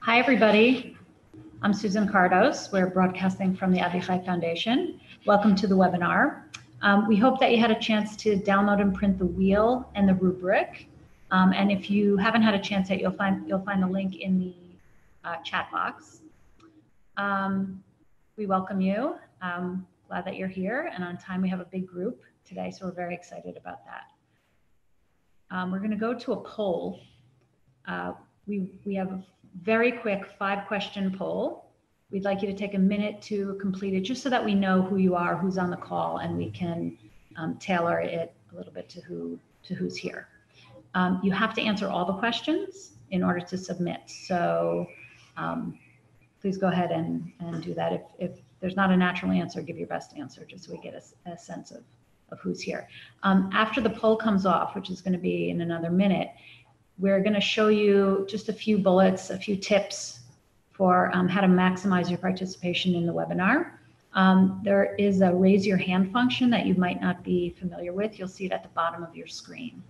Hi, everybody. I'm Susan Cardos. We're broadcasting from the Avichai Foundation. Welcome to the webinar. We hope that you had a chance to download and print the wheel and the rubric. And if you haven't had a chance yet, you'll find the link in the chat box. We welcome you. Glad that you're here and on time. We have a big group today, so we're very excited about that. We're going to go to a poll. We have a very quick 5-question poll. We'd like you to take a minute to complete it just so that we know who you are, who's on the call, and we can tailor it a little bit to who's here. You have to answer all the questions in order to submit. So please go ahead and do that. If there's not a natural answer, give your best answer just so we get a sense of who's here. After the poll comes off, which is going to be in another minute, we're going to show you just a few bullets, a few tips for how to maximize your participation in the webinar. There is a raise your hand function that you might not be familiar with. You'll see it at the bottom of your screen.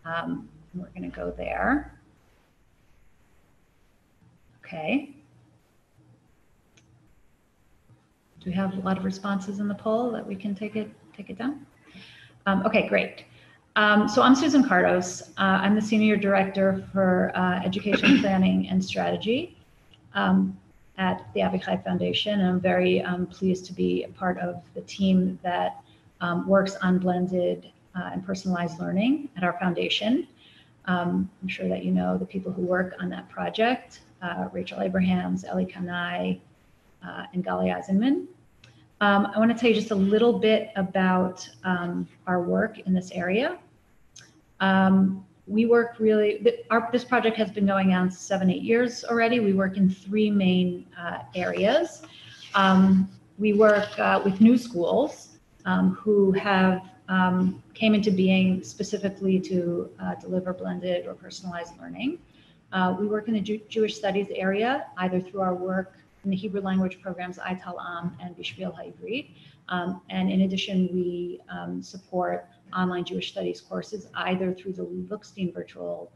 We're going to go there. Okay. Do we have a lot of responses in the poll that we can take it down? Okay, great. So I'm Susan Cardos. I'm the Senior Director for Education Planning and Strategy at the Avichai Foundation. And I'm very pleased to be a part of the team that works on blended and personalized learning at our foundation. I'm sure that you know the people who work on that project, Rachel Abrahams, Ellie Kanai, and Gali Eisenman. I want to tell you just a little bit about our work in this area. We work this project has been going on 7-8 years already. We work in 3 main areas. We work with new schools who have came into being specifically to deliver blended or personalized learning. We work in the Jewish studies area, either through our work in the Hebrew language programs Aital Am and Bishvil HaIvrit. And in addition, we support online Jewish studies courses either through the Lookstein Virtual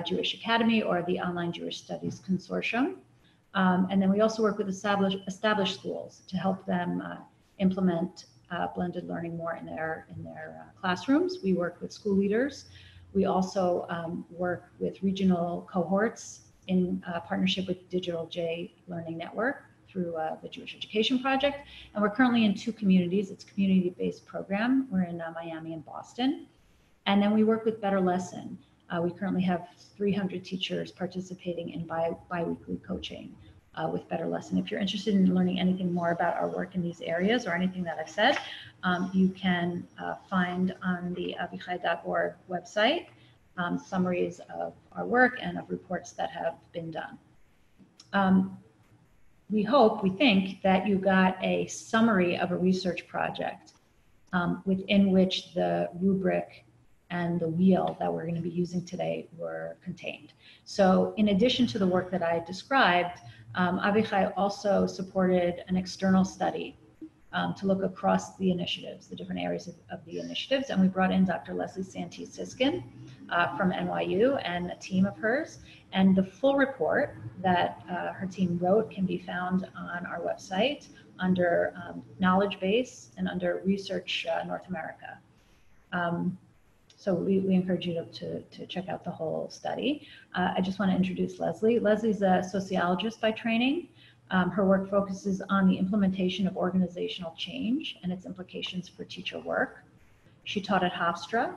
Jewish Academy or the Online Jewish Studies Consortium. And then we also work with established schools to help them implement blended learning more in their classrooms. We work with school leaders. We also work with regional cohorts in partnership with Digital J Learning Network through the Jewish Education Project. And we're currently in 2 communities. It's a community-based program. We're in Miami and Boston. And then we work with Better Lesson. We currently have 300 teachers participating in bi-weekly coaching with Better Lesson. If you're interested in learning anything more about our work in these areas or anything that I've said, you can find on the avichai.org website summaries of our work and of reports that have been done. We think that you got a summary of a research project within which the rubric and the wheel that we're going to be using today were contained. So in addition to the work that I described, Avichai also supported an external study to look across the initiatives, the different areas of the initiatives. And we brought in Dr. Leslie Santee Siskin from NYU and a team of hers. And the full report that her team wrote can be found on our website under Knowledge Base and under Research North America. So we encourage you to check out the whole study. I just want to introduce Leslie. Leslie's a sociologist by training. Her work focuses on the implementation of organizational change and its implications for teacher work. She taught at Hofstra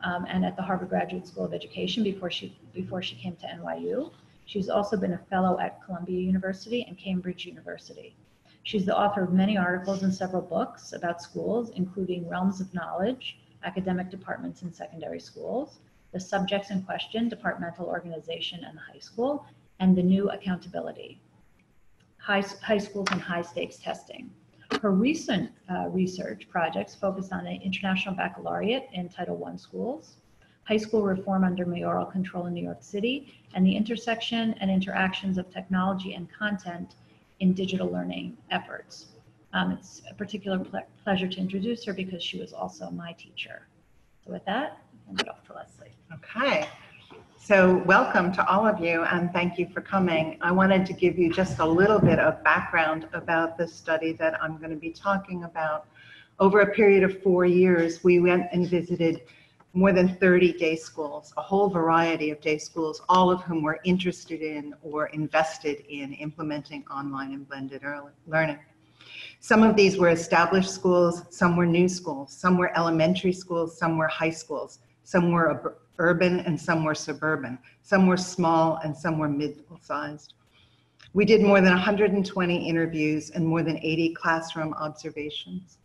and at the Harvard Graduate School of Education before she came to NYU. She's also been a fellow at Columbia University and Cambridge University. She's the author of many articles and several books about schools, including Realms of Knowledge, Academic Departments in Secondary Schools, The Subjects in Question, Departmental Organization and the High School, and The New Accountability, High Schools and High Stakes Testing. Her recent research projects focused on the International Baccalaureate in Title I schools, high school reform under mayoral control in New York City, and the intersection and interactions of technology and content in digital learning efforts. It's a particular pleasure to introduce her because she was also my teacher. So with that, I'll hand it off to Leslie. Okay. So welcome to all of you, and thank you for coming. I wanted to give you just a little bit of background about the study that I'm going to be talking about. Over a period of 4 years, we went and visited more than 30 day schools, a whole variety of day schools, all of whom were interested in or invested in implementing online and blended learning. Some of these were established schools, some were new schools, some were elementary schools, some were high schools, some were urban and some were suburban, some were small and some were middle-sized. We did more than 120 interviews and more than 80 classroom observations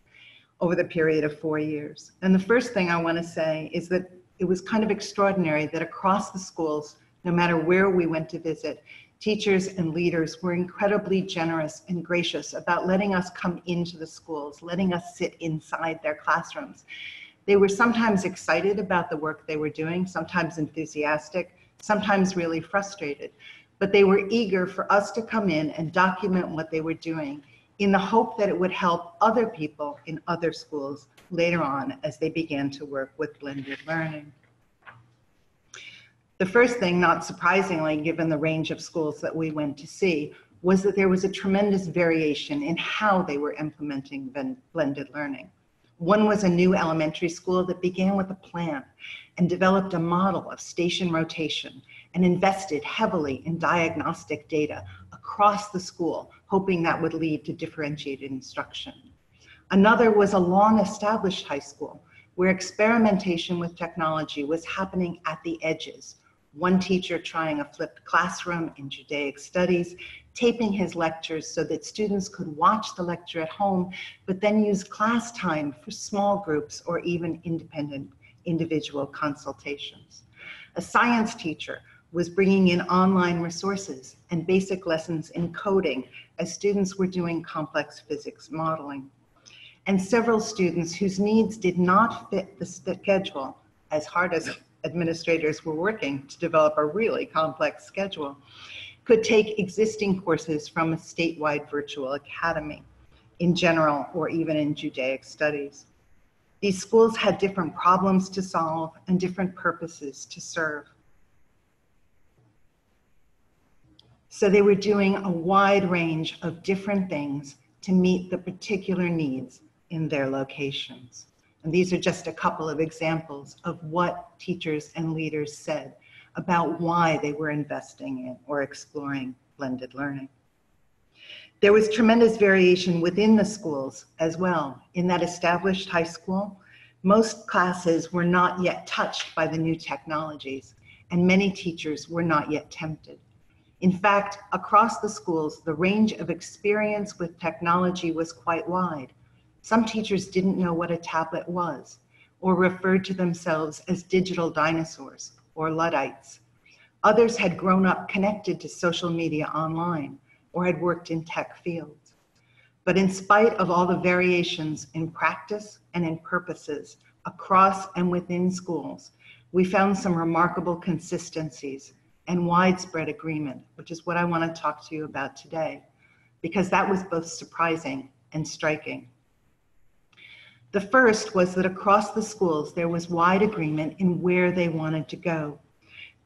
over the period of 4 years. And the first thing I want to say is that it was kind of extraordinary that across the schools, no matter where we went to visit, teachers and leaders were incredibly generous and gracious about letting us come into the schools, letting us sit inside their classrooms. They were sometimes excited about the work they were doing, sometimes enthusiastic, sometimes really frustrated, but they were eager for us to come in and document what they were doing in the hope that it would help other people in other schools later on as they began to work with blended learning. The first thing, not surprisingly, given the range of schools that we went to see, was that there was a tremendous variation in how they were implementing blended learning. One was a new elementary school that began with a plan and developed a model of station rotation and invested heavily in diagnostic data across the school, hoping that would lead to differentiated instruction. Another was a long-established high school where experimentation with technology was happening at the edges. One teacher trying a flipped classroom in Judaic studies, taping his lectures so that students could watch the lecture at home, but then use class time for small groups or even independent individual consultations. A science teacher was bringing in online resources and basic lessons in coding as students were doing complex physics modeling. And several students whose needs did not fit the schedule, as hard as administrators were working to develop a really complex schedule, could take existing courses from a statewide virtual academy in general or even in Judaic studies. These schools had different problems to solve and different purposes to serve. So they were doing a wide range of different things to meet the particular needs in their locations. And these are just a couple of examples of what teachers and leaders said about why they were investing in or exploring blended learning. There was tremendous variation within the schools as well. In that established high school, most classes were not yet touched by the new technologies, and many teachers were not yet tempted. In fact, across the schools, the range of experience with technology was quite wide. Some teachers didn't know what a tablet was, or referred to themselves as digital dinosaurs or Luddites. Others had grown up connected to social media online or had worked in tech fields. But in spite of all the variations in practice and in purposes across and within schools, we found some remarkable consistencies and widespread agreement, which is what I want to talk to you about today, because that was both surprising and striking. The first was that across the schools, there was wide agreement in where they wanted to go.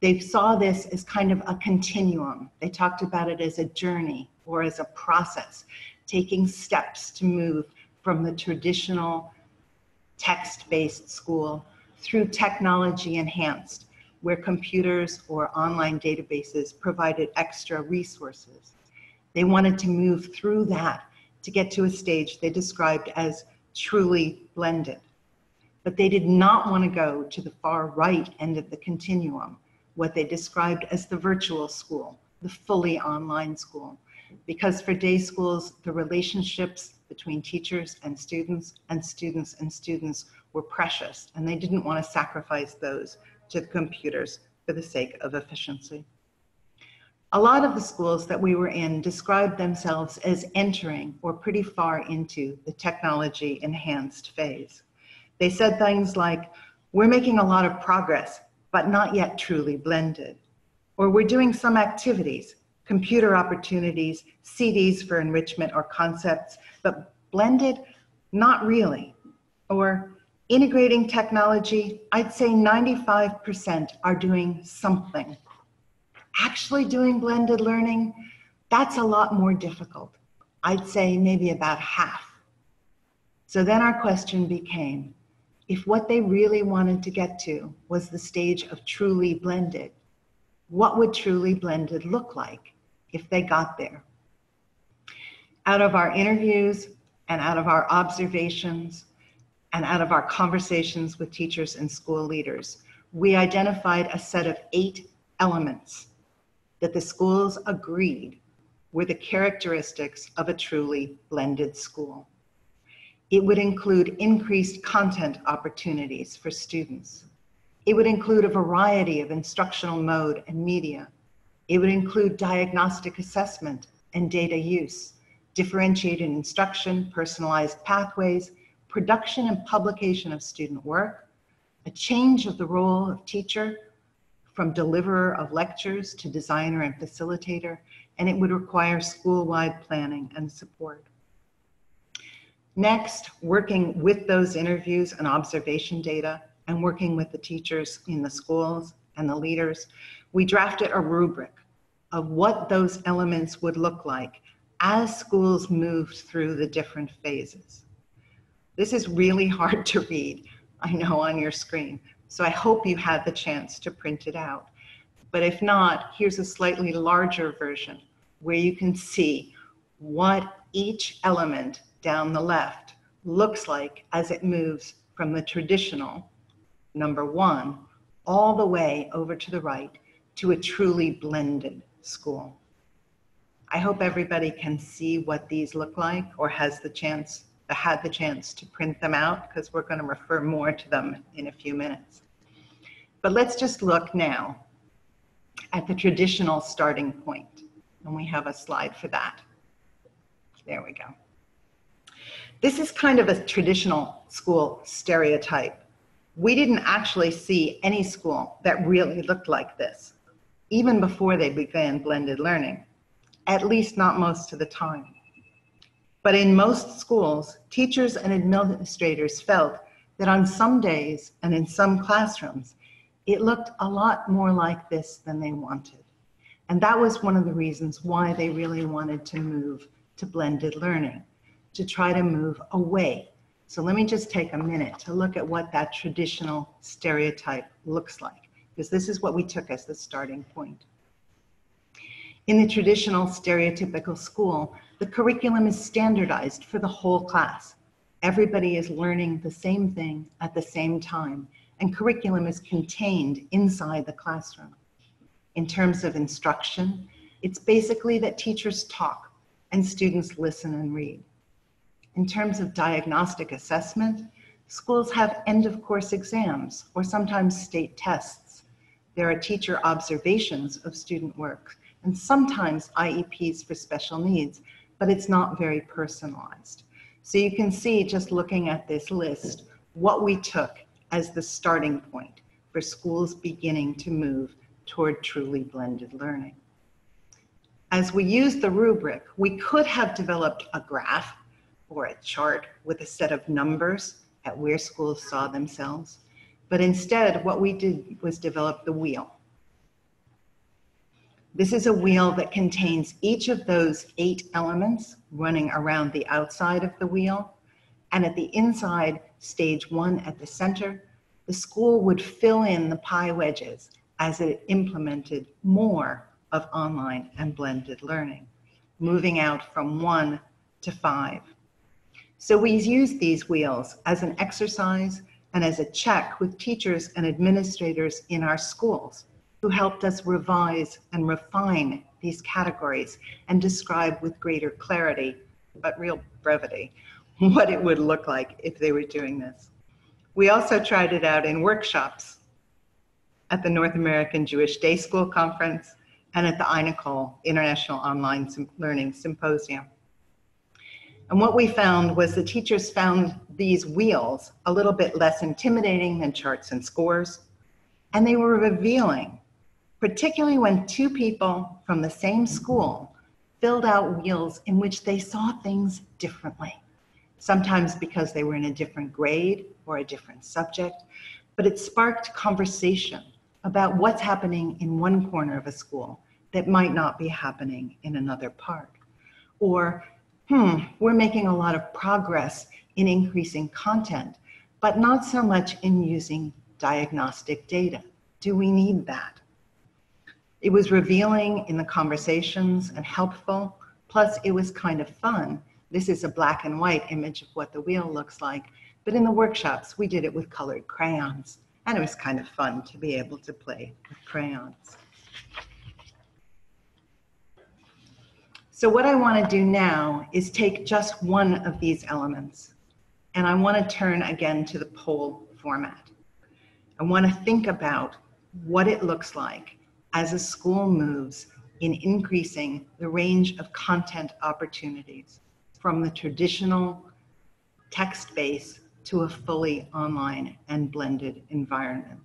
They saw this as kind of a continuum. They talked about it as a journey or as a process, taking steps to move from the traditional text-based school through technology enhanced, where computers or online databases provided extra resources. They wanted to move through that to get to a stage they described as truly blended. But they did not want to go to the far right end of the continuum, what they described as the virtual school, the fully online school. Because for day schools, the relationships between teachers and students were precious, and they didn't want to sacrifice those to the computers for the sake of efficiency. A lot of the schools that we were in described themselves as entering or pretty far into the technology enhanced phase. They said things like, we're making a lot of progress, but not yet truly blended. Or we're doing some activities, computer opportunities, CDs for enrichment or concepts, but blended, not really. Or Integrating technology, I'd say 95% are doing something. Actually doing blended learning, that's a lot more difficult. I'd say maybe about half. So then our question became, if what they really wanted to get to was the stage of truly blended, what would truly blended look like if they got there? Out of our interviews and out of our observations and out of our conversations with teachers and school leaders, we identified a set of 8 elements that the schools agreed were the characteristics of a truly blended school. It would include increased content opportunities for students. It would include a variety of instructional mode and media. It would include diagnostic assessment and data use, differentiated instruction, personalized pathways, production and publication of student work, a change of the role of teacher from deliverer of lectures to designer and facilitator, and it would require school-wide planning and support. Next, working with those interviews and observation data and working with the teachers in the schools and the leaders, we drafted a rubric of what those elements would look like as schools moved through the different phases. This is really hard to read, I know, on your screen, so I hope you had the chance to print it out. But if not, here's a slightly larger version where you can see what each element down the left looks like as it moves from the traditional, number 1, all the way over to the right to a truly blended school. I hope everybody can see what these look like or had the chance to print them out, because we're going to refer more to them in a few minutes. But let's just look now at the traditional starting point, and we have a slide for that. There we go. This is kind of a traditional school stereotype. We didn't actually see any school that really looked like this, even before they began blended learning, at least not most of the time. But in most schools, teachers and administrators felt that on some days and in some classrooms, it looked a lot more like this than they wanted. And that was one of the reasons why they really wanted to move to blended learning, to try to move away. So let me just take a minute to look at what that traditional stereotype looks like, because this is what we took as the starting point. In the traditional stereotypical school, the curriculum is standardized for the whole class. Everybody is learning the same thing at the same time, and curriculum is contained inside the classroom. In terms of instruction, it's basically that teachers talk and students listen and read. In terms of diagnostic assessment, schools have end-of-course exams or sometimes state tests. There are teacher observations of student work and sometimes IEPs for special needs, but it's not very personalized. So you can see, just looking at this list, what we took as the starting point for schools beginning to move toward truly blended learning. As we used the rubric, we could have developed a graph or a chart with a set of numbers at where schools saw themselves, but instead what we did was develop the wheel. This is a wheel that contains each of those 8 elements running around the outside of the wheel, and at the inside, stage 1 at the center, the school would fill in the pie wedges as it implemented more of online and blended learning, moving out from 1 to 5. So we used these wheels as an exercise and as a check with teachers and administrators in our schools who helped us revise and refine these categories and describe with greater clarity, but real brevity, what it would look like if they were doing this. We also tried it out in workshops at the North American Jewish Day School Conference and at the INACOL International Online Learning Symposium. And what we found was the teachers found these wheels a little bit less intimidating than charts and scores, and they were revealing, particularly when 2 people from the same school filled out wheels in which they saw things differently, sometimes because they were in a different grade or a different subject, but it sparked conversation about what's happening in one corner of a school that might not be happening in another part. Or, we're making a lot of progress in increasing content, but not so much in using diagnostic data. Do we need that? It was revealing in the conversations and helpful, plus it was kind of fun. This is a black and white image of what the wheel looks like, but in the workshops, we did it with colored crayons, and it was kind of fun to be able to play with crayons. So what I want to do now is take just one of these elements, and I want to turn again to the poll format. I want to think about what it looks like as a school moves in increasing the range of content opportunities from the traditional text base to a fully online and blended environment.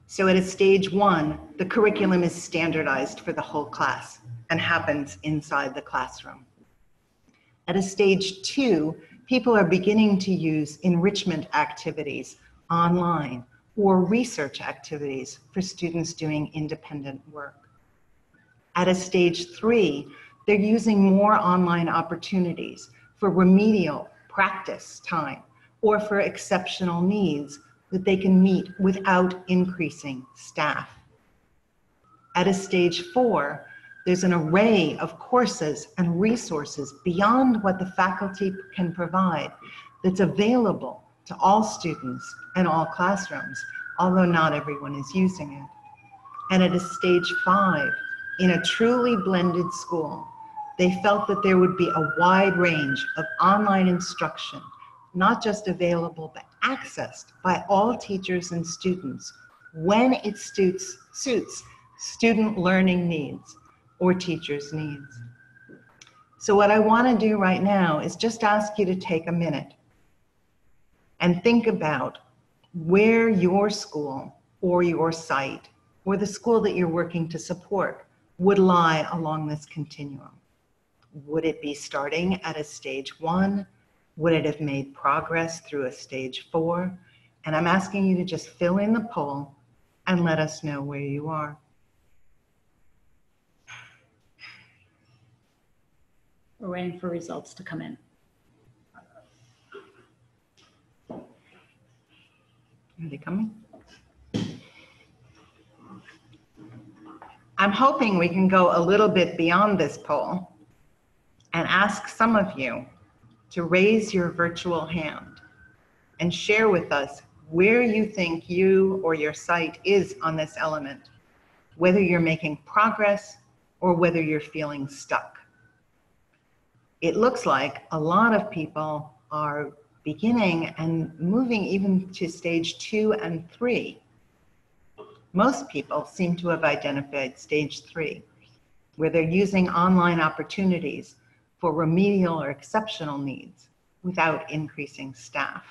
So at a stage 1, the curriculum is standardized for the whole class and happens inside the classroom. At a stage 2, people are beginning to use enrichment activities online or research activities for students doing independent work. At a stage 3, they're using more online opportunities for remedial practice time or for exceptional needs that they can meet without increasing staff. At a stage 4, there's an array of courses and resources beyond what the faculty can provide that's available to all students and all classrooms, although not everyone is using it. And at a stage 5, in a truly blended school, they felt that there would be a wide range of online instruction, not just available, but accessed by all teachers and students when it suits student learning needs or teachers' needs. So what I want to do right now is just ask you to take a minute and think about where your school or your site or the school that you're working to support would lie along this continuum. Would it be starting at a stage 1? Would it have made progress through a stage 4? And I'm asking you to just fill in the poll and let us know where you are. We're waiting for results to come in. Are they coming? I'm hoping we can go a little bit beyond this poll and ask some of you to raise your virtual hand and share with us where you think you or your site is on this element, whether you're making progress or whether you're feeling stuck. It looks like a lot of people are beginning and moving even to stage 2 and 3. Most people seem to have identified stage 3, where they're using online opportunities for remedial or exceptional needs without increasing staff.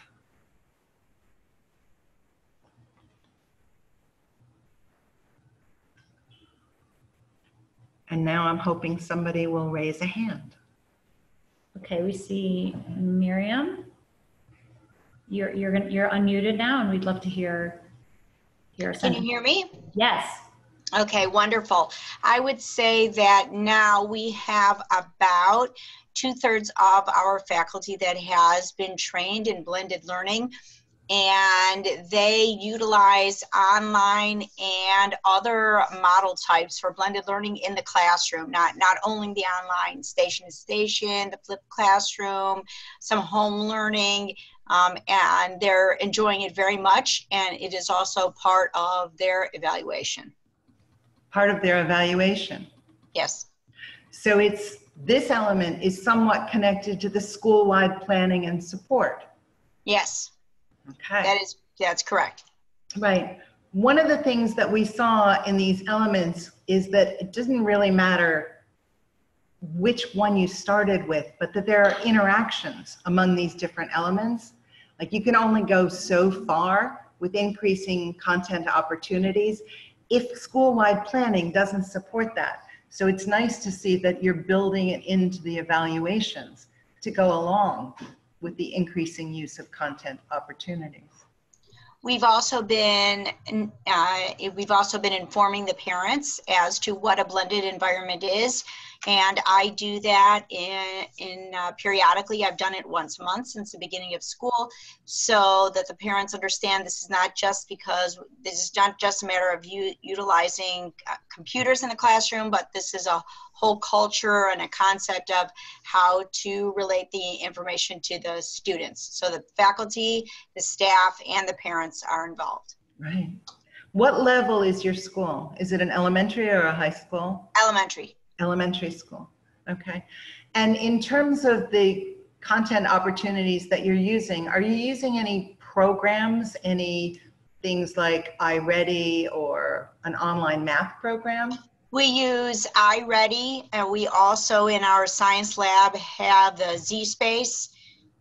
And now I'm hoping somebody will raise a hand. Okay, we see Miriam. You're unmuted now, and we'd love to hear your Can you hear me? Yes. Okay, wonderful. I would say that now we have about 2/3 of our faculty that has been trained in blended learning, and they utilize online and other model types for blended learning in the classroom, not only the online station to station, the flipped classroom, some home learning, and they're enjoying it very much, and it is also part of their evaluation. Part of their evaluation. Yes. So this element is somewhat connected to the school-wide planning and support. Yes. Okay. That's correct. Right. One of the things that we saw in these elements is that it doesn't really matter which one you started with, but that there are interactions among these different elements. Like, you can only go so far with increasing content opportunities if school-wide planning doesn't support that. So it's nice to see that you're building it into the evaluations to go along with the increasing use of content opportunities? We've also been informing the parents as to what a blended environment is, and I do that periodically. I've done it once a month since the beginning of school, so that the parents understand this is not just a matter of utilizing computers in the classroom, but this is a whole culture and a concept of how to relate the information to the students. So the faculty, the staff, and the parents are involved. Right. What level is your school? Is it an elementary or a high school? Elementary. Elementary school. Okay. And in terms of the content opportunities that you're using, are you using any programs, any things like iReady or an online math program? We use iReady, and we also in our science lab have the ZSpace,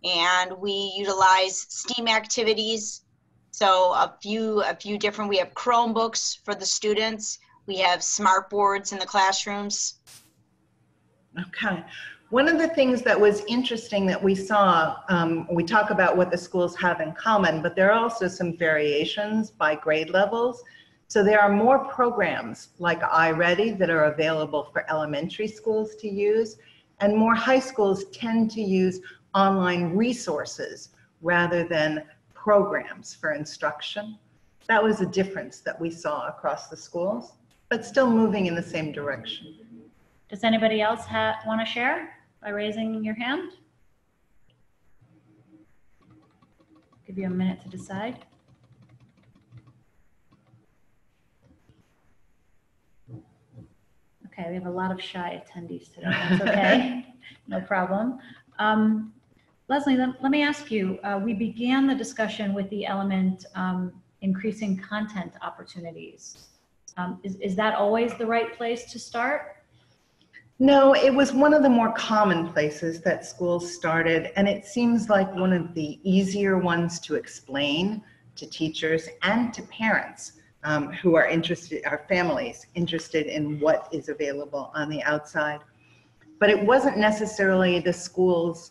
and we utilize STEAM activities. So a few different, we have Chromebooks for the students. We have smart boards in the classrooms. Okay. One of the things that was interesting that we saw, we talk about what the schools have in common, but there are also some variations by grade levels. So there are more programs like iReady that are available for elementary schools to use, and more high schools tend to use online resources rather than programs for instruction. That was a difference that we saw across the schools, but still moving in the same direction. Does anybody else want to share by raising your hand? Give you a minute to decide. Okay, we have a lot of shy attendees today. That's okay, no problem. Leslie, let me ask you, we began the discussion with the element increasing content opportunities. Is that always the right place to start? No, it was one of the more common places that schools started, and it seems like one of the easier ones to explain to teachers and to parents who are interested, our families interested in what is available on the outside. But it wasn't necessarily the school's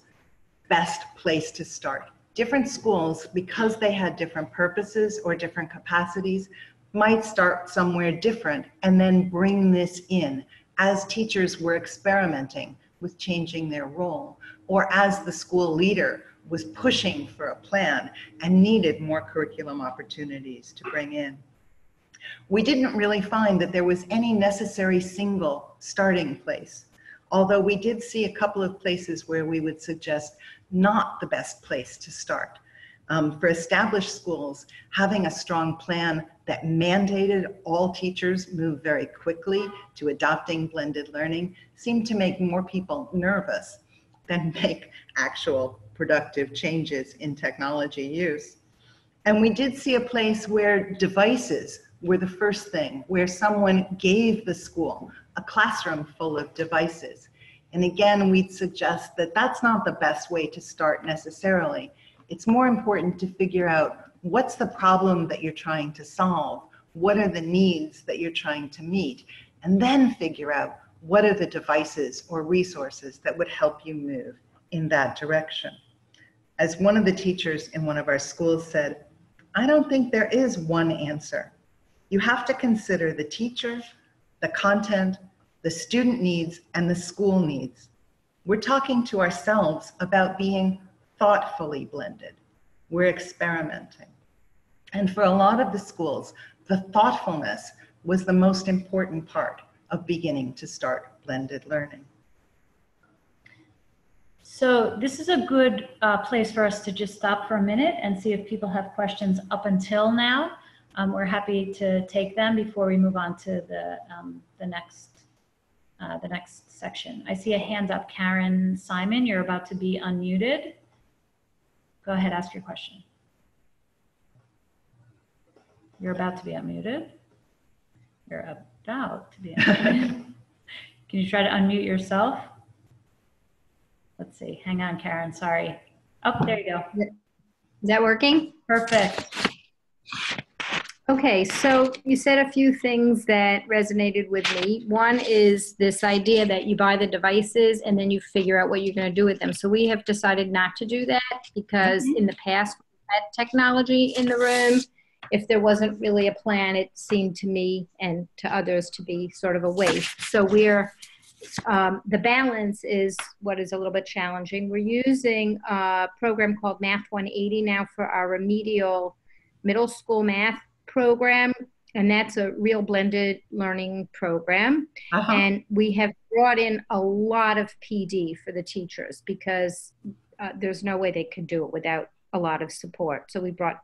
best place to start. Different schools, because they had different purposes or different capacities, might start somewhere different and then bring this in as teachers were experimenting with changing their role, or as the school leader was pushing for a plan and needed more curriculum opportunities to bring in. We didn't really find that there was any necessary single starting place, although we did see a couple of places where we would suggest not the best place to start. For established schools, having a strong plan that mandated all teachers move very quickly to adopting blended learning seemed to make more people nervous than make actual productive changes in technology use. And we did see a place where devices were the first thing, where someone gave the school a classroom full of devices. And again, we'd suggest that that's not the best way to start necessarily. It's more important to figure out what's the problem that you're trying to solve, what are the needs that you're trying to meet, and then figure out what are the devices or resources that would help you move in that direction. As one of the teachers in one of our schools said, I don't think there is one answer. You have to consider the teacher, the content, the student needs, and the school needs. We're talking to ourselves about being thoughtfully blended. We're experimenting. And for a lot of the schools, the thoughtfulness was the most important part of beginning to start blended learning. So this is a good place for us to just stop for a minute and see if people have questions up until now. We're happy to take them before we move on to the next section. I see a hand up. Karen Simon, you're about to be unmuted. Go ahead, ask your question. You're about to be unmuted. You're about to be unmuted. Can you try to unmute yourself? Let's see. Hang on, Karen. Sorry. Oh, there you go. Is that working? Perfect. Okay, so you said a few things that resonated with me. One is this idea that you buy the devices and then you figure out what you're going to do with them. So we have decided not to do that because in the past we had technology in the room. If there wasn't really a plan, it seemed to me and to others to be sort of a waste. So the balance is what is a little bit challenging. We're using a program called Math 180 now for our remedial middle school math program, and that's a real blended learning program. And we have brought in a lot of PD for the teachers because there's no way they could do it without a lot of support. So we brought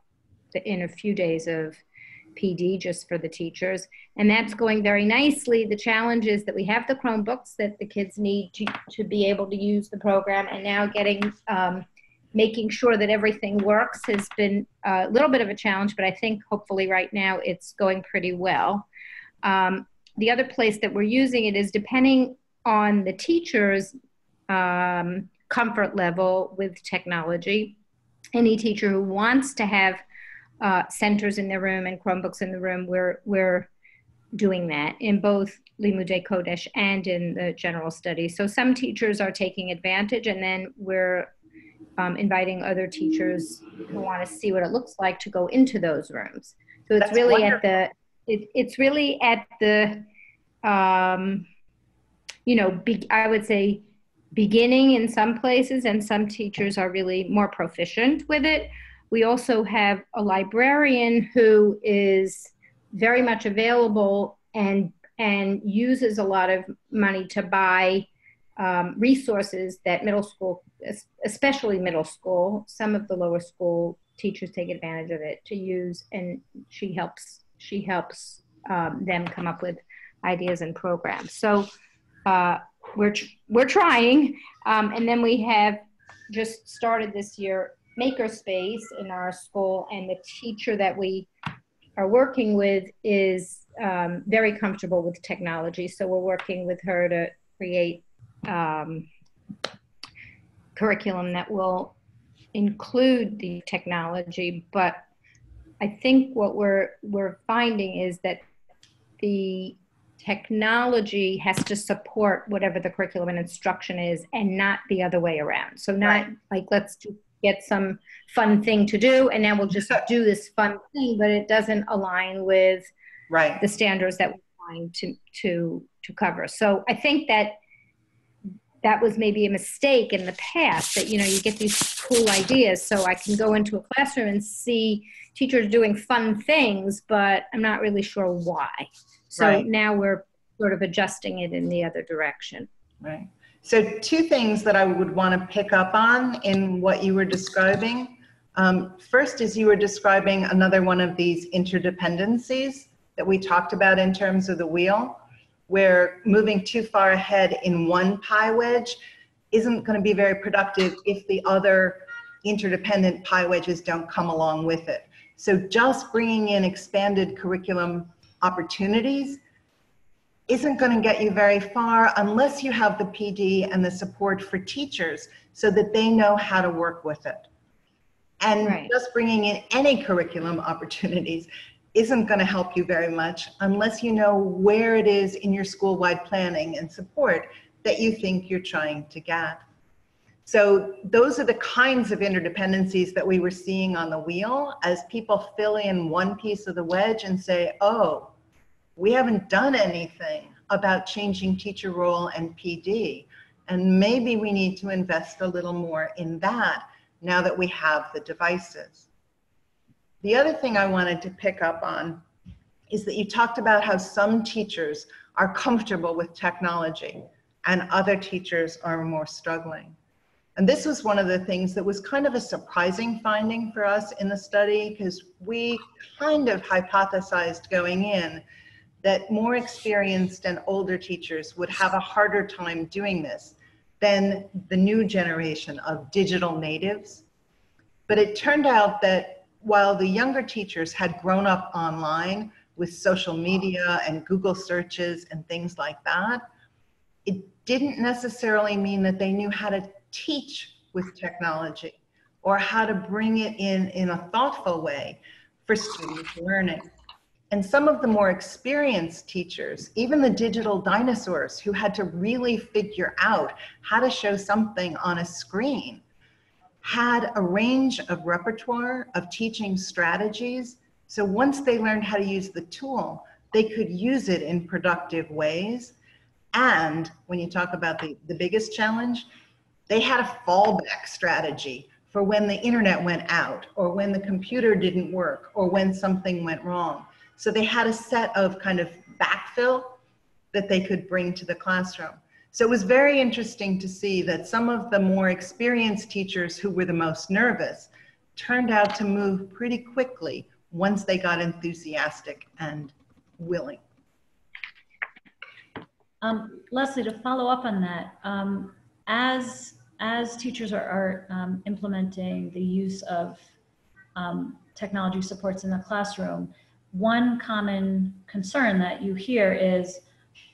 in a few days of PD just for the teachers, and that's going very nicely. The challenge is that we have the Chromebooks that the kids need to be able to use the program, and now making sure that everything works has been a little bit of a challenge, but I think hopefully right now it's going pretty well. The other place that we're using it is depending on the teacher's comfort level with technology. Any teacher who wants to have centers in their room and Chromebooks in the room, we're doing that in both Limude Kodesh and in the general study. So some teachers are taking advantage, and then we're inviting other teachers who want to see what it looks like to go into those rooms. So it's really wonderful. It's really at the I would say beginning in some places, and some teachers are really more proficient with it. We also have a librarian who is very much available and uses a lot of money to buy resources that middle school, especially middle school, some of the lower school teachers take advantage of it to use, and she helps them come up with ideas and programs. So we're trying, and then we have just started this year Makerspace in our school, and the teacher that we are working with is very comfortable with technology, so we're working with her to create curriculum that will include the technology. But I think what we're finding is that the technology has to support whatever the curriculum and instruction is, and not the other way around. So not like, let's get some fun thing to do, and now we'll just do this fun thing, but it doesn't align with the standards that we're trying to cover. So I think that was maybe a mistake in the past, that, you get these cool ideas. So I can go into a classroom and see teachers doing fun things, but I'm not really sure why. So now we're sort of adjusting it in the other direction. Right. So two things that I would want to pick up on in what you were describing. First is you were describing another one of these interdependencies that we talked about in terms of the wheel, where moving too far ahead in one pie wedge isn't going to be very productive if the other interdependent pie wedges don't come along with it. So just bringing in expanded curriculum opportunities isn't going to get you very far unless you have the PD and the support for teachers so that they know how to work with it. And just bringing in any curriculum opportunities isn't going to help you very much unless you know where it is in your school-wide planning and support that you think you're trying to get. So those are the kinds of interdependencies that we were seeing on the wheel as people fill in one piece of the wedge and say, oh, we haven't done anything about changing teacher role and PD, and maybe we need to invest a little more in that now that we have the devices. The other thing I wanted to pick up on is that you talked about how some teachers are comfortable with technology and other teachers are more struggling. And this was one of the things that was kind of a surprising finding for us in the study, because we kind of hypothesized going in that more experienced and older teachers would have a harder time doing this than the new generation of digital natives. But it turned out that while the younger teachers had grown up online with social media and Google searches and things like that, it didn't necessarily mean that they knew how to teach with technology or how to bring it in a thoughtful way for students learning. And some of the more experienced teachers, even the digital dinosaurs who had to really figure out how to show something on a screen, had a range of repertoire of teaching strategies. So once they learned how to use the tool, they could use it in productive ways. And when you talk about the biggest challenge, they had a fallback strategy for when the internet went out, or when the computer didn't work, or when something went wrong. So they had a set of kind of backfill that they could bring to the classroom. So it was very interesting to see that some of the more experienced teachers who were the most nervous turned out to move pretty quickly once they got enthusiastic and willing. Leslie, to follow up on that, as teachers are implementing the use of technology supports in the classroom, one common concern that you hear is,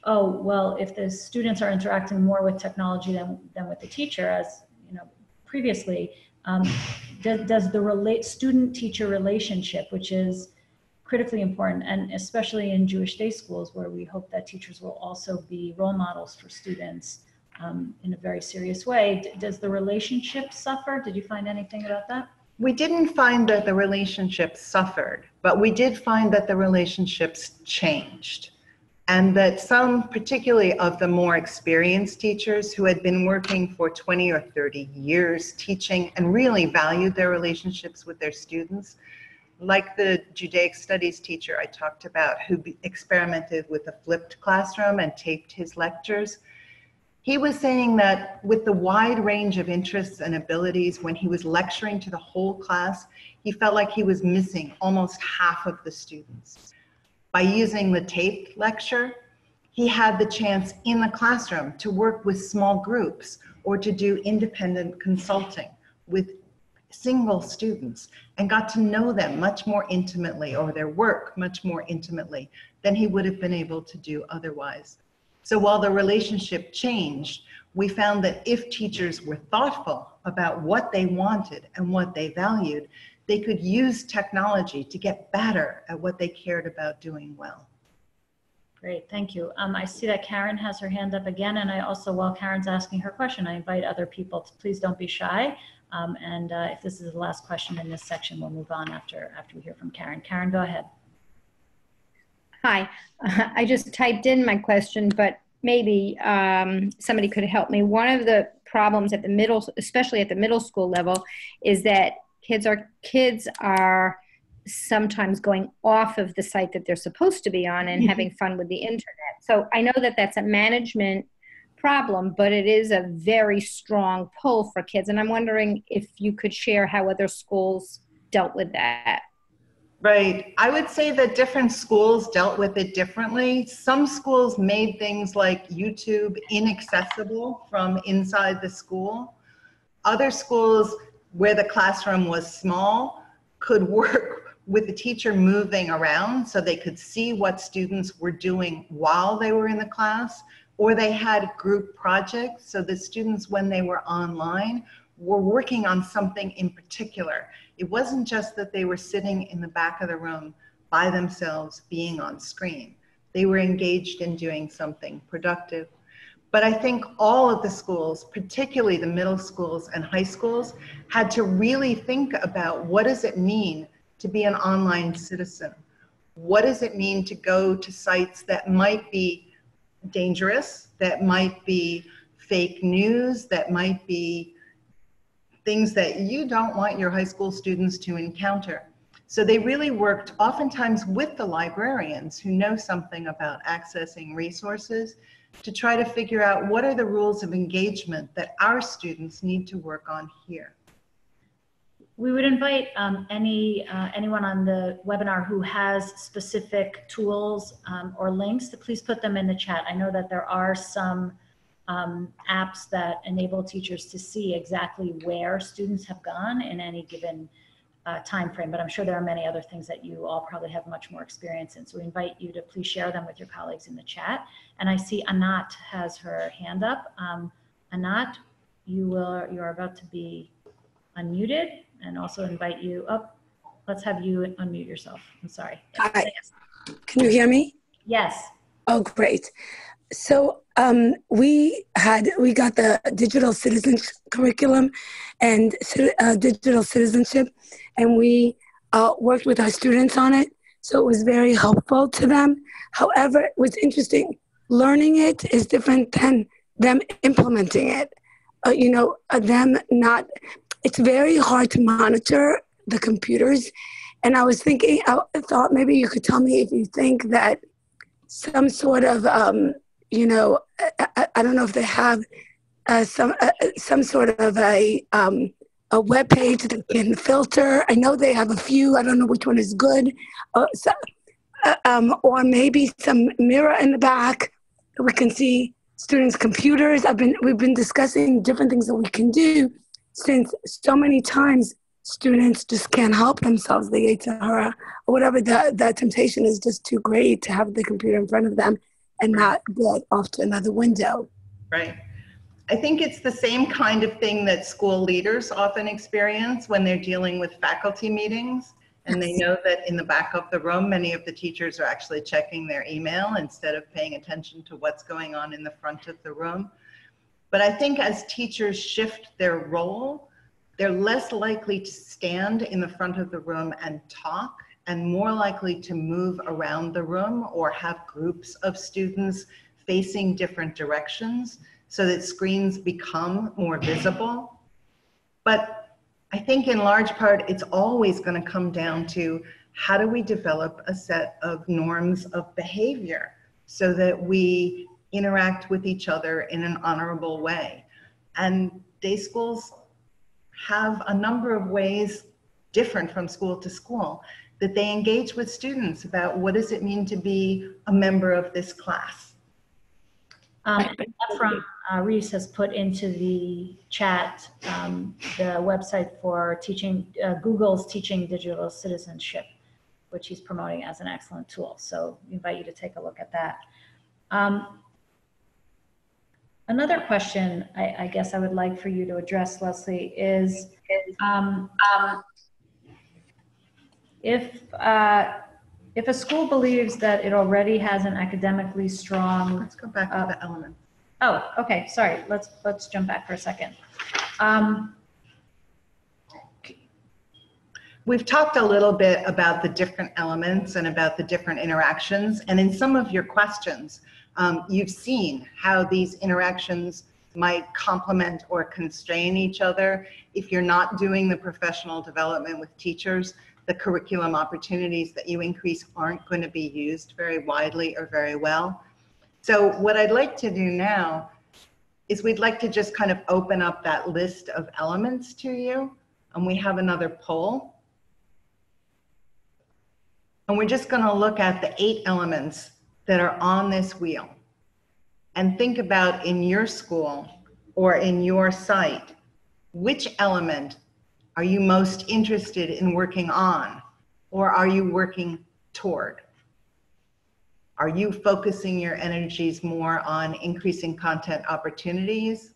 oh, well, if the students are interacting more with technology than with the teacher, as you know previously, does the student-teacher relationship, which is critically important, and especially in Jewish day schools where we hope that teachers will also be role models for students in a very serious way, does the relationship suffer? Did you find anything about that? We didn't find that the relationships suffered, but we did find that the relationships changed. And that some, particularly of the more experienced teachers who had been working for 20 or 30 years teaching and really valued their relationships with their students, like the Judaic studies teacher I talked about who experimented with a flipped classroom and taped his lectures, he was saying that with the wide range of interests and abilities, when he was lecturing to the whole class, he felt like he was missing almost half of the students. By using the taped lecture, he had the chance in the classroom to work with small groups or to do independent consulting with single students and got to know them much more intimately, or their work much more intimately than he would have been able to do otherwise. So while the relationship changed, we found that if teachers were thoughtful about what they wanted and what they valued, they could use technology to get better at what they cared about doing well. Great, thank you. I see that Karen has her hand up again, and I also, while Karen's asking her question, I invite other people to please don't be shy. If this is the last question in this section, we'll move on after we hear from Karen. Karen, go ahead. Hi, I just typed in my question, but maybe somebody could help me. One of the problems at the middle, especially at the middle school level, is that kids are sometimes going off of the site that they're supposed to be on and having fun with the internet. So I know that that's a management problem, but it is a very strong pull for kids. And I'm wondering if you could share how other schools dealt with that. Right. I would say that different schools dealt with it differently. Some schools made things like YouTube inaccessible from inside the school. Other schools, where the classroom was small, could work with the teacher moving around so they could see what students were doing while they were in the class, or they had group projects so the students, when they were online, were working on something in particular. It wasn't just that they were sitting in the back of the room by themselves being on screen. They were engaged in doing something productive. But I think all of the schools, particularly the middle schools and high schools, had to really think about what does it mean to be an online citizen? What does it mean to go to sites that might be dangerous, that might be fake news, that might be things that you don't want your high school students to encounter? So they really worked oftentimes with the librarians who know something about accessing resources to try to figure out what are the rules of engagement that our students need to work on here. We would invite anyone on the webinar who has specific tools or links to please put them in the chat. I know that there are some apps that enable teachers to see exactly where students have gone in any given time frame, but I'm sure there are many other things that you all probably have much more experience in. So we invite you to please share them with your colleagues in the chat. And I see Anat has her hand up. Anat, you are about to be unmuted, and also invite you up. Let's have you unmute yourself. I'm sorry. Hi. Can you hear me? Yes. Oh, great. So we got the digital citizenship curriculum and digital citizenship, and we worked with our students on it. So it was very helpful to them. However, it was interesting. Learning it is different than them implementing it. It's very hard to monitor the computers. And I thought maybe you could tell me if you think that some sort of, I don't know if they have some sort of a web page that can filter. I know they have a few. I don't know which one is good. Or maybe some mirror in the back that we can see students' computers. We've been discussing different things that we can do, since so many times students just can't help themselves. The Yetzer Hara, or whatever, the temptation is just too great to have the computer in front of them and not get off to another window. Right. I think it's the same kind of thing that school leaders often experience when they're dealing with faculty meetings. And they know that in the back of the room, many of the teachers are actually checking their email instead of paying attention to what's going on in the front of the room. But I think as teachers shift their role, they're less likely to stand in the front of the room and talk, and more likely to move around the room or have groups of students facing different directions so that screens become more visible. But I think in large part, it's always going to come down to how do we develop a set of norms of behavior so that we interact with each other in an honorable way. And day schools have a number of ways, different from school to school, that they engage with students about what does it mean to be a member of this class. Ephraim Reese has put into the chat the website for teaching, Google's Teaching Digital Citizenship, which he's promoting as an excellent tool. So we invite you to take a look at that. Another question I guess I would like for you to address, Leslie, is if a school believes that it already has an academically strong... Let's go back to the elements. Oh, okay, sorry. Let's jump back for a second. We've talked a little bit about the different elements and about the different interactions. And in some of your questions, you've seen how these interactions might complement or constrain each other. If you're not doing the professional development with teachers, the curriculum opportunities that you increase aren't going to be used very widely or very well. So what I'd like to do now is we'd like to just kind of open up that list of elements to you. And we have another poll. And we're just going to look at the 8 elements that are on this wheel and think about in your school or in your site, which element are you most interested in working on, or are you working toward? Are you focusing your energies more on increasing content opportunities,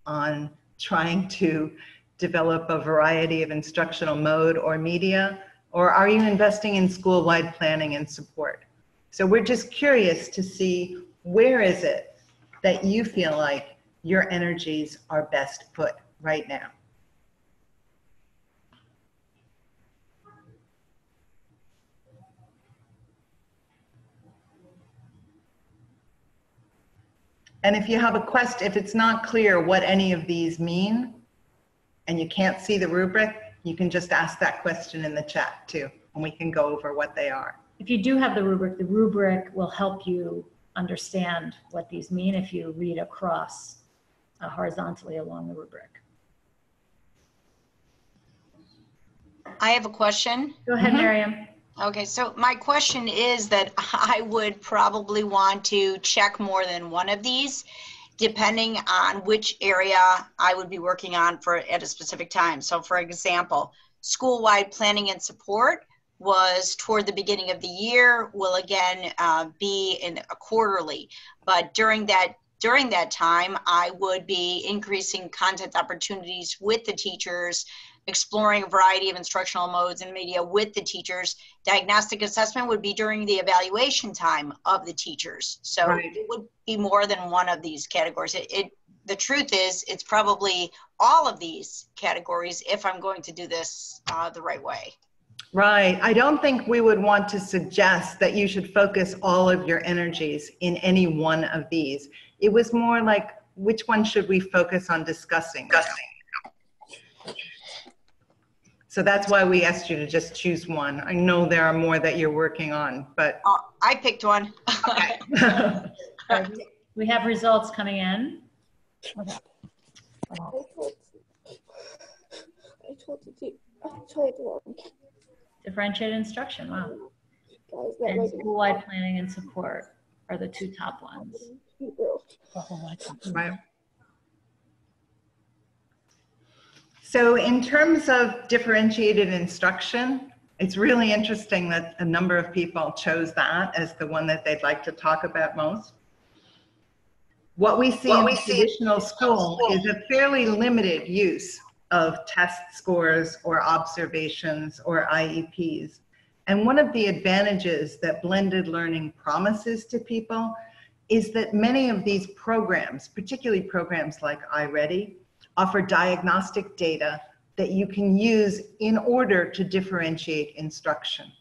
on trying to develop a variety of instructional mode or media, or are you investing in school-wide planning and support? So we're just curious to see, where is it that you feel like your energies are best put right now? And if you have a question, if it's not clear what any of these mean, and you can't see the rubric, you can just ask that question in the chat too, and we can go over what they are. If you do have the rubric will help you understand what these mean if you read across horizontally along the rubric. I have a question. Go ahead, Miriam. Okay, so my question is that I would probably want to check more than one of these, depending on which area I would be working on at a specific time. So for example, school-wide planning and support was toward the beginning of the year, will again be in a quarterly. But during that time, I would be increasing content opportunities with the teachers exploring a variety of instructional modes and media with the teachers. Diagnostic assessment would be during the evaluation time of the teachers. So Right. it would be more than one of these categories. The truth is, it's probably all of these categories if I'm going to do this the right way. Right. I don't think we would want to suggest that you should focus all of your energies in any one of these. It was more like, which one should we focus on discussing? So that's why we asked you to just choose one. I know there are more that you're working on, but. I picked one. We have results coming in. I told them. Differentiated instruction, wow. Guys, that And like school-wide planning and support are the two top ones. Right. So in terms of differentiated instruction, it's really interesting that a number of people chose that as the one that they'd like to talk about most. What we see in traditional school is a fairly limited use of test scores or observations or IEPs. And one of the advantages that blended learning promises to people is that many of these programs, particularly programs like iReady, offer diagnostic data that you can use in order to differentiate instruction.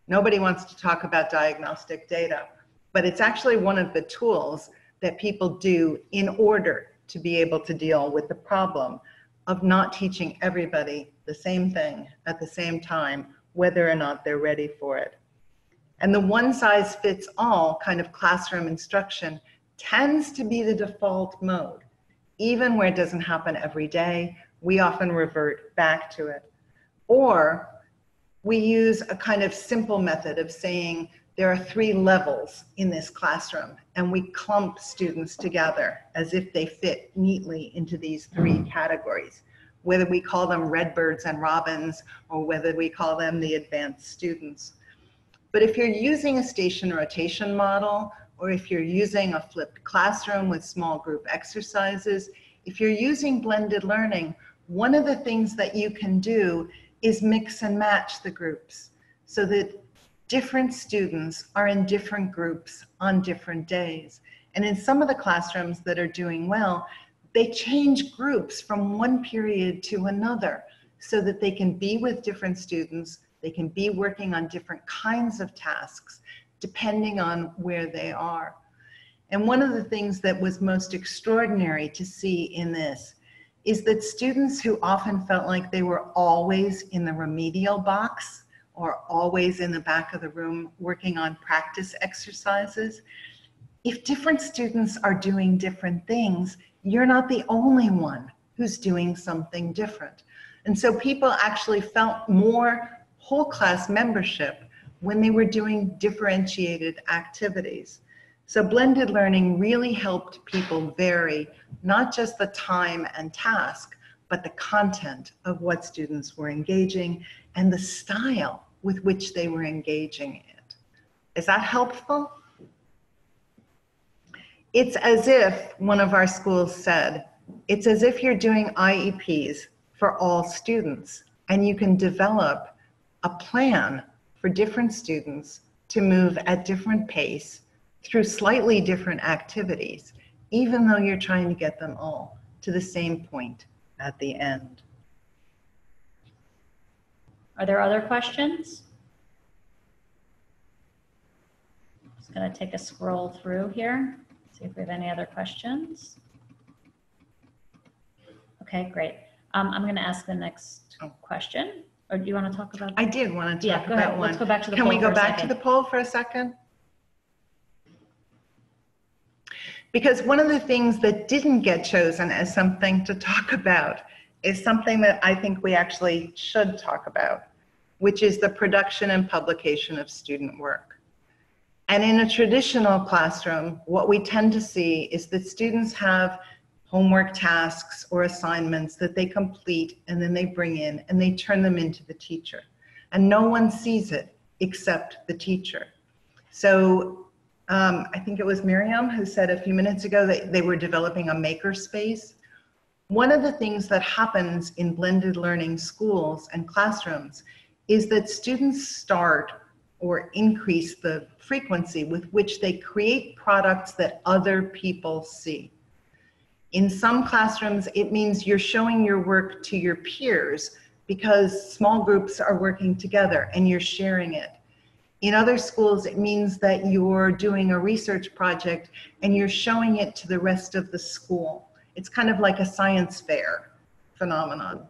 Nobody wants to talk about diagnostic data, but it's actually one of the tools that people do in order to be able to deal with the problem of not teaching everybody the same thing at the same time, whether or not they're ready for it. And the one-size-fits-all kind of classroom instruction tends to be the default mode. Even where it doesn't happen every day, we often revert back to it. Or we use a kind of simple method of saying there are 3 levels in this classroom, and we clump students together as if they fit neatly into these 3 categories, whether we call them redbirds and robins or whether we call them the advanced students. But if you're using a station rotation model, or if you're using a flipped classroom with small group exercises, if you're using blended learning, one of the things that you can do is mix and match the groups so that different students are in different groups on different days. And in some of the classrooms that are doing well, they change groups from one period to another so that they can be with different students, they can be working on different kinds of tasks depending on where they are. And one of the things that was most extraordinary to see in this is that students who often felt like they were always in the remedial box or always in the back of the room working on practice exercises, if different students are doing different things, you're not the only one who's doing something different. And so people actually felt more whole class membership when they were doing differentiated activities. So blended learning really helped people vary not just the time and task, but the content of what students were engaging and the style with which they were engaging it. Is that helpful? It's as if one of our schools said, it's as if you're doing IEPs for all students, and you can develop a plan for different students to move at different pace through slightly different activities, even though you're trying to get them all to the same point at the end. Are there other questions? Just going to take a scroll through here, see if we have any other questions. Okay, great. I'm going to ask the next question. Or do you want to talk about? I did want to talk go about ahead. one. Let's go back to the Can poll we go for a back to second. the poll for a second? Because one of the things that didn't get chosen as something to talk about is something that I think we actually should talk about, which is the production and publication of student work. And in a traditional classroom, what we tend to see is that students have homework tasks or assignments that they complete and then they bring in and they turn them into the teacher. And no one sees it except the teacher. So I think it was Miriam who said a few minutes ago that they were developing a maker space. One of the things that happens in blended learning schools and classrooms is that students start or increase the frequency with which they create products that other people see. In some classrooms, it means you're showing your work to your peers because small groups are working together and you're sharing it. In other schools, it means that you're doing a research project and you're showing it to the rest of the school. It's kind of like a science fair phenomenon.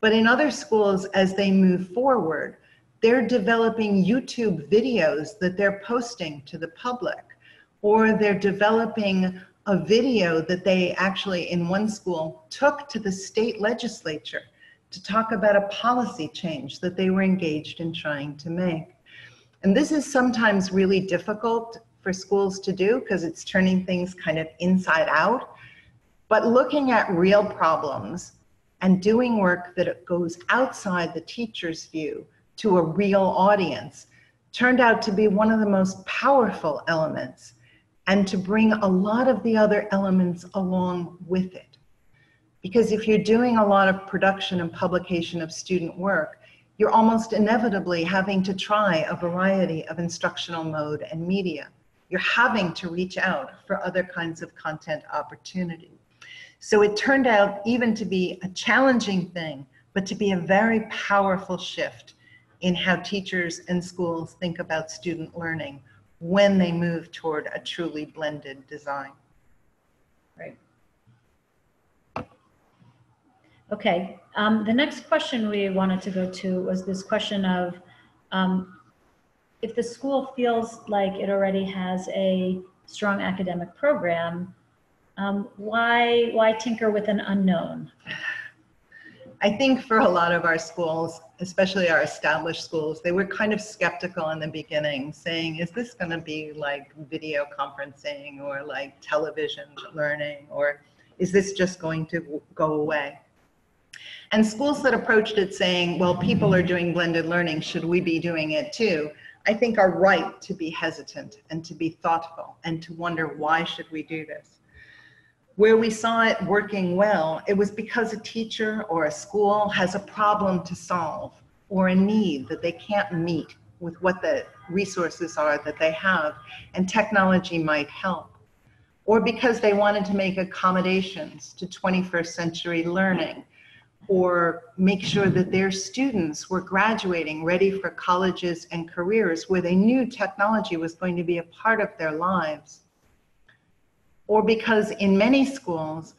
But in other schools, as they move forward, they're developing YouTube videos that they're posting to the public, or they're developing a video that they actually, in one school, took to the state legislature to talk about a policy change that they were engaged in trying to make. And this is sometimes really difficult for schools to do because it's turning things kind of inside out. But looking at real problems and doing work that goes outside the teacher's view to a real audience turned out to be one of the most powerful elements, and to bring a lot of the other elements along with it. Because if you're doing a lot of production and publication of student work, you're almost inevitably having to try a variety of instructional mode and media. You're having to reach out for other kinds of content opportunity. So it turned out even to be a challenging thing, but to be a very powerful shift in how teachers and schools think about student learning when they move toward a truly blended design. Right. Okay, the next question we wanted to go to was this question of if the school feels like it already has a strong academic program, why tinker with an unknown? I think for a lot of our schools, especially our established schools, they were kind of skeptical in the beginning, saying, is this going to be like video conferencing or like television learning, or is this just going to go away? And schools that approached it saying, well, people are doing blended learning, should we be doing it too? I think are right to be hesitant and to be thoughtful and to wonder, why should we do this? Where we saw it working well, it was because a teacher or a school has a problem to solve or a need that they can't meet with what the resources are that they have, and technology might help. Or because they wanted to make accommodations to 21st century learning, or make sure that their students were graduating ready for colleges and careers where they knew technology was going to be a part of their lives. Or because in many schools,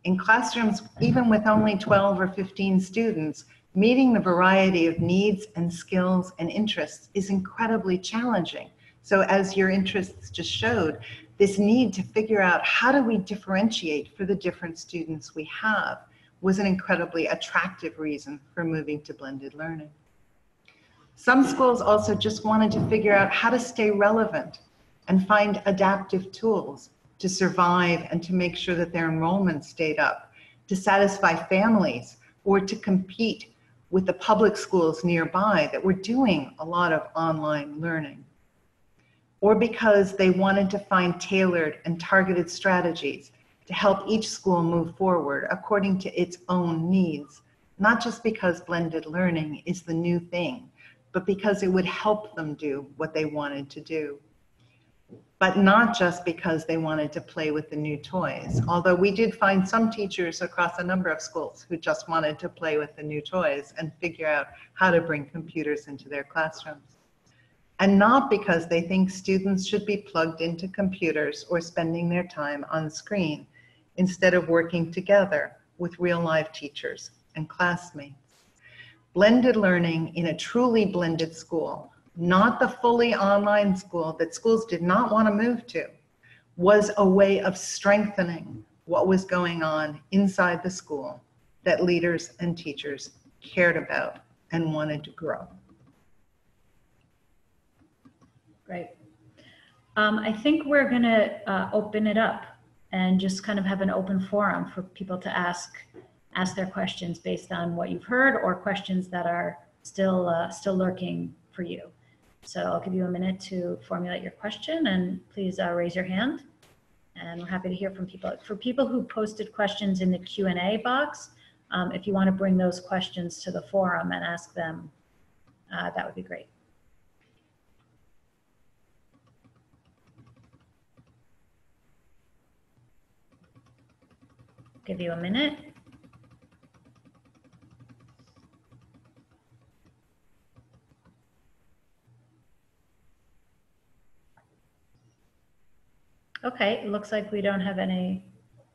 in classrooms, even with only 12 or 15 students, meeting the variety of needs and skills and interests is incredibly challenging. So as your interests just showed, this need to figure out how do we differentiate for the different students we have was an incredibly attractive reason for moving to blended learning. Some schools also just wanted to figure out how to stay relevant and find adaptive tools to survive and to make sure that their enrollment stayed up, to satisfy families, or to compete with the public schools nearby that were doing a lot of online learning. Or because they wanted to find tailored and targeted strategies to help each school move forward according to its own needs, not just because blended learning is the new thing, but because it would help them do what they wanted to do. But not just because they wanted to play with the new toys, although we did find some teachers across a number of schools who just wanted to play with the new toys and figure out how to bring computers into their classrooms. And not because they think students should be plugged into computers or spending their time on screen instead of working together with real life teachers and classmates. Blended learning in a truly blended school, not the fully online school that schools did not want to move to, was a way of strengthening what was going on inside the school that leaders and teachers cared about and wanted to grow. Great. I think we're going to open it up and just kind of have an open forum for people to ask their questions based on what you've heard or questions that are still lurking for you. So I'll give you a minute to formulate your question, and please raise your hand. And we're happy to hear from people. For people who posted questions in the Q&A box, if you want to bring those questions to the forum and ask them, that would be great. Give you a minute. Okay, it looks like we don't have any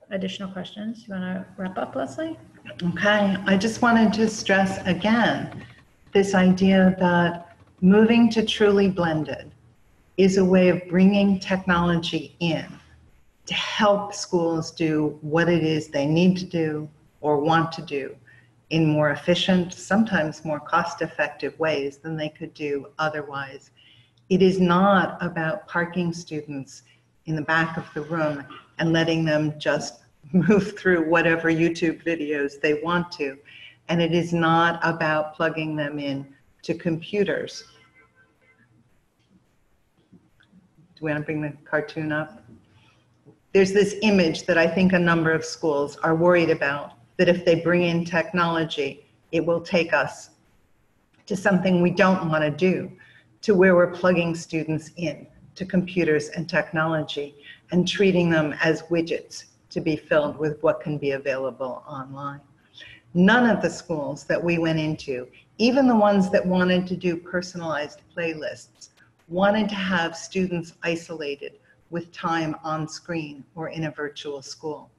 additional questions. You want to wrap up, Leslie? Okay, I just wanted to stress again this idea that moving to truly blended is a way of bringing technology in to help schools do what it is they need to do or want to do in more efficient, sometimes more cost-effective ways than they could do otherwise. It is not about parking students in the back of the room and letting them just move through whatever YouTube videos they want to. And it is not about plugging them in to computers. Do we want to bring the cartoon up? There's this image that I think a number of schools are worried about, that if they bring in technology, it will take us to something we don't want to do, to where we're plugging students in to computers and technology and treating them as widgets to be filled with what can be available online. None of the schools that we went into, even the ones that wanted to do personalized playlists, wanted to have students isolated with time on screen or in a virtual school.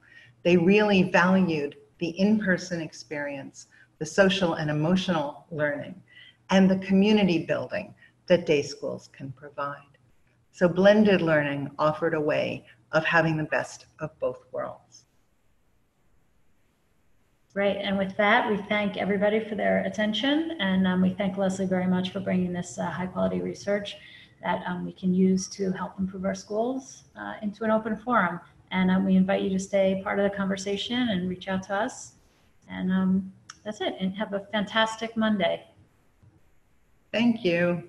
They really valued the in-person experience, the social and emotional learning, and the community building that day schools can provide. So blended learning offered a way of having the best of both worlds. Great, and with that, we thank everybody for their attention, and we thank Leslie very much for bringing this high-quality research that we can use to help improve our schools into an open forum. And we invite you to stay part of the conversation and reach out to us. And that's it, and have a fantastic Monday. Thank you.